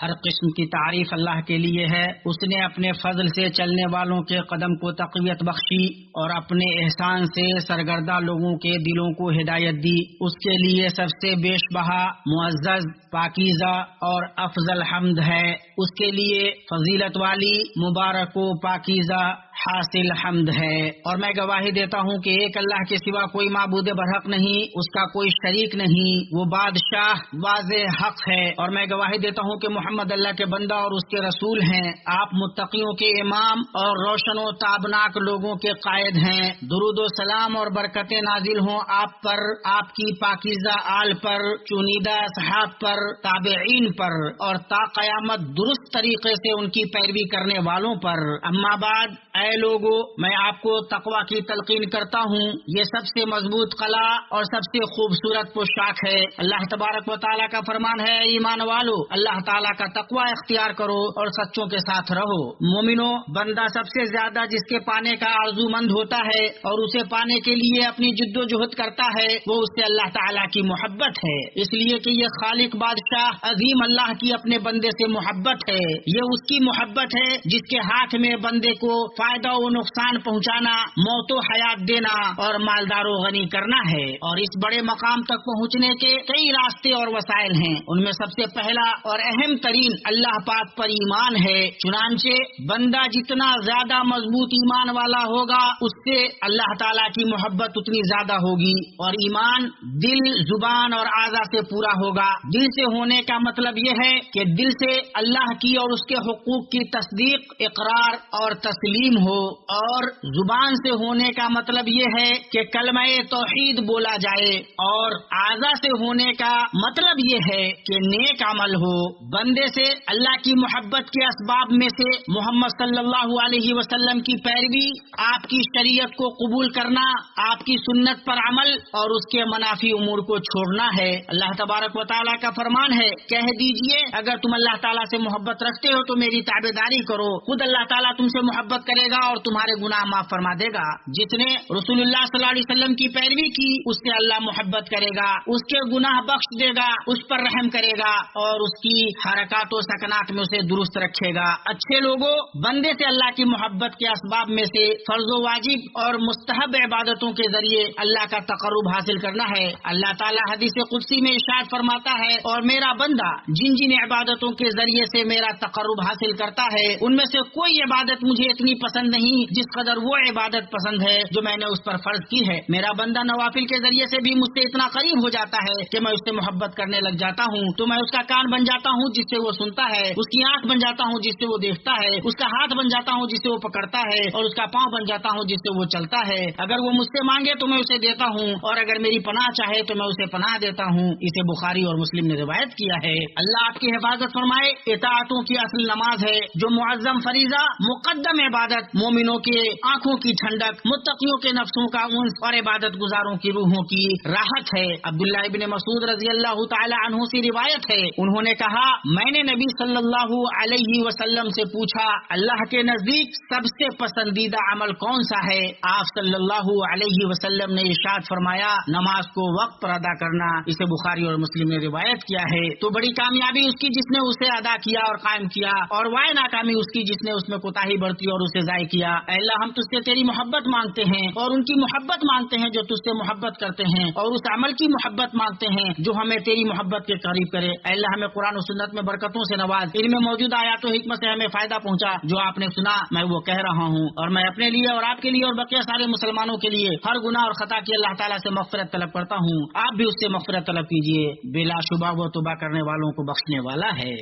ہر قسم کی تعریف اللہ کے لیے ہے۔ اس نے اپنے فضل سے چلنے والوں کے قدم کو تقویت بخشی اور اپنے احسان سے سرگردہ لوگوں کے دلوں کو ہدایت دی۔ اس کے لیے سب سے بیش بہا، معزز، پاکیزہ اور افضل حمد ہے۔ اس کے لیے فضیلت والی، مبارک و پاکیزہ حاصل حمد ہے۔ اور میں گواہی دیتا ہوں کہ ایک اللہ کے سوا کوئی معبود برحق نہیں، اس کا کوئی شریک نہیں، وہ بادشاہ واضح حق ہے۔ اور میں گواہی دیتا ہوں کہ محمد اللہ کے بندہ اور اس کے رسول ہیں۔ آپ متقیوں کے امام اور روشن و تابناک لوگوں کے قائد ہیں۔ درود و سلام اور برکتیں نازل ہوں آپ پر، آپ کی پاکیزہ آل پر، چنیدہ اصحاب پر، تابعین پر اور تا قیامت درست طریقے سے ان کی پیروی کرنے والوں پر۔ اما بعد، اے لوگو، میں آپ کو تقوی کی تلقین کرتا ہوں۔ یہ سب سے مضبوط قلعہ اور سب سے خوبصورت پوشاک ہے۔ اللہ تبارک و تعالیٰ کا فرمان ہے، ایمان والو، اللہ تعالیٰ کا تقوی اختیار کرو اور سچوں کے ساتھ رہو۔ مومنو، بندہ سب سے زیادہ جس کے پانے کا آرزو مند ہوتا ہے اور اسے پانے کے لیے اپنی جد و جہد کرتا ہے، وہ اس سے اللہ تعالیٰ کی محبت ہے، اس لیے کہ یہ خالق بادشاہ عظیم اللہ کی اپنے بندے سے محبت ہے۔ یہ اس کی محبت ہے جس کے ہاتھ میں بندے کو فائدہ و نقصان پہنچانا، موت و حیات دینا اور مالدار و غنی کرنا ہے۔ اور اس بڑے مقام تک پہنچنے کے کئی راستے اور وسائل ہیں۔ ان میں سب سے پہلا اور اہم ترین اللہ پاک پر ایمان ہے۔ چنانچہ بندہ جتنا زیادہ مضبوط ایمان والا ہوگا، اس سے اللہ تعالیٰ کی محبت اتنی زیادہ ہوگی۔ اور ایمان دل، زبان اور اعضاء سے پورا ہوگا۔ دل سے ہونے کا مطلب یہ ہے کہ دل سے اللہ کی اور اس کے حقوق کی تصدیق، اقرار اور تسلیم ہو، اور زبان سے ہونے کا مطلب یہ ہے کہ کلمہ توحید بولا جائے، اور اعضاء سے ہونے کا مطلب یہ ہے کہ نیک عمل ہو۔ بندے سے اللہ کی محبت کے اسباب میں سے محمد صلی اللہ علیہ وسلم کی پیروی، آپ کی شریعت کو قبول کرنا، آپ کی سنت پر عمل اور اس کے منافی امور کو چھوڑنا ہے۔ اللہ تبارک و تعالیٰ کا فرمان ہے، کہہ دیجئے اگر تم اللہ تعالیٰ سے محبت رکھتے ہو تو میری تابعداری کرو، خود اللہ تعالیٰ تم سے محبت کرے گا اور تمہارے گناہ معاف فرما دے گا۔ جس نے رسول اللہ صلی اللہ علیہ وسلم کی پیروی کی، اس سے اللہ محبت کرے گا، اس کے گناہ بخش دے گا، اس پر رحم کرے گا اور اس کی حرکات و سکنات میں اسے درست رکھے گا۔ اچھے لوگوں، بندے سے اللہ کی محبت کے اسباب میں سے فرض و واجب اور مستحب عبادتوں کے ذریعے اللہ کا تقرب حاصل کرنا ہے۔ اللہ تعالیٰ حدیث قدسی میں ارشاد فرماتا ہے، اور میرا بندہ جن جن عبادتوں کے ذریعے سے میرا تقرب حاصل کرتا ہے، ان میں سے کوئی عبادت مجھے اتنی پسند نہیں جس قدر وہ عبادت پسند ہے جو میں نے اس پر فرض کی ہے۔ میرا بندہ نوافل کے ذریعے سے بھی مجھ سے اتنا قریب ہو جاتا ہے کہ میں اس سے محبت کرنے لگ جاتا ہوں، تو میں اس کا کان بن جاتا ہوں جس سے وہ سنتا ہے، اس کی آنکھ بن جاتا ہوں جس سے وہ دیکھتا ہے، اس کا ہاتھ بن جاتا ہوں جس سے وہ پکڑتا ہے، اور اس کا پاؤں بن جاتا ہوں جس سے وہ چلتا ہے۔ اگر وہ مجھ سے مانگے تو میں اسے دیتا ہوں، اور اگر میری پناہ چاہے تو میں اسے پناہ دیتا ہوں۔ اسے بخاری اور مسلم نے روایت کیا ہے۔ اللہ آپ کی حفاظت فرمائے۔ اطاعتوں کی اصل نماز ہے، جو معظم فریضہ، مقدم عبادت، مومنوں کے آنکھوں کی ٹھنڈک، متقیوں کے نفسوں کا انس اور عبادت گزاروں کی روحوں کی راحت ہے۔ عبداللہ ابن مسعود رضی اللہ تعالی عنہ سے روایت ہے، انہوں نے کہا، میں نے نبی صلی اللہ علیہ وسلم سے پوچھا، اللہ کے نزدیک سب سے پسندیدہ عمل کون سا ہے؟ آپ صلی اللہ علیہ وسلم نے ارشاد فرمایا، نماز کو وقت پر ادا کرنا۔ اسے بخاری اور مسلم نے روایت کیا ہے۔ تو بڑی کامیابی اس کی جس نے اسے ادا کیا اور قائم کیا، اور وائے ناکامی اس کی جس نے اس میں کوتاہی برتی اور اسے ضائع کیا۔ اے اللہ، ہم تجھ سے تیری محبت مانگتے ہیں اور ان کی محبت مانگتے ہیں جو تجھ سے محبت کرتے ہیں، اور اس عمل کی محبت مانگتے ہیں جو ہمیں تیری محبت کے قریب کرے۔ اے اللہ، ہمیں قرآن و سنت میں برکتوں سے نواز، ان میں موجود آیات و حکمت سے ہمیں فائدہ پہنچا۔ جو آپ نے سنا میں وہ کہہ رہا ہوں، اور میں اپنے لیے اور آپ کے لیے اور بقیہ سارے مسلمانوں کے لیے ہر گناہ اور خطا کی اللہ تعالیٰ سے مغفرت طلب کرتا ہوں۔ آپ بھی اس سے مغفرت طلب کیجیے، بلا شبہ وہ توبہ کرنے والوں کو بخشنے والا ہے۔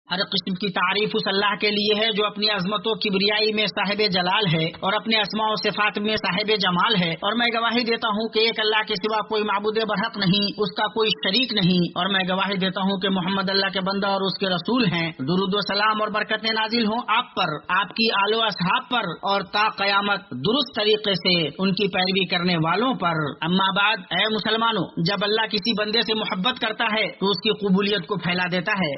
ہر قسم کی تعریف اس اللہ کے لیے ہے جو اپنی عظمت و کبریائی میں صاحب جلال ہے اور اپنے اسماء و صفات میں صاحب جمال ہے، اور میں گواہی دیتا ہوں کہ ایک اللہ کے سوا کوئی معبود برحق نہیں، اس کا کوئی شریک نہیں، اور میں گواہی دیتا ہوں کہ محمد اللہ کے بندہ اور اس کے رسول ہیں۔ درود و سلام اور برکتیں نازل ہوں آپ پر، آپ کی آل و اصحاب پر، اور تا قیامت درست طریقے سے ان کی پیروی کرنے والوں پر۔ اما بعد، اے مسلمانوں، جب اللہ کسی بندے سے محبت کرتا ہے تو اس کی قبولیت کو پھیلا دیتا ہے،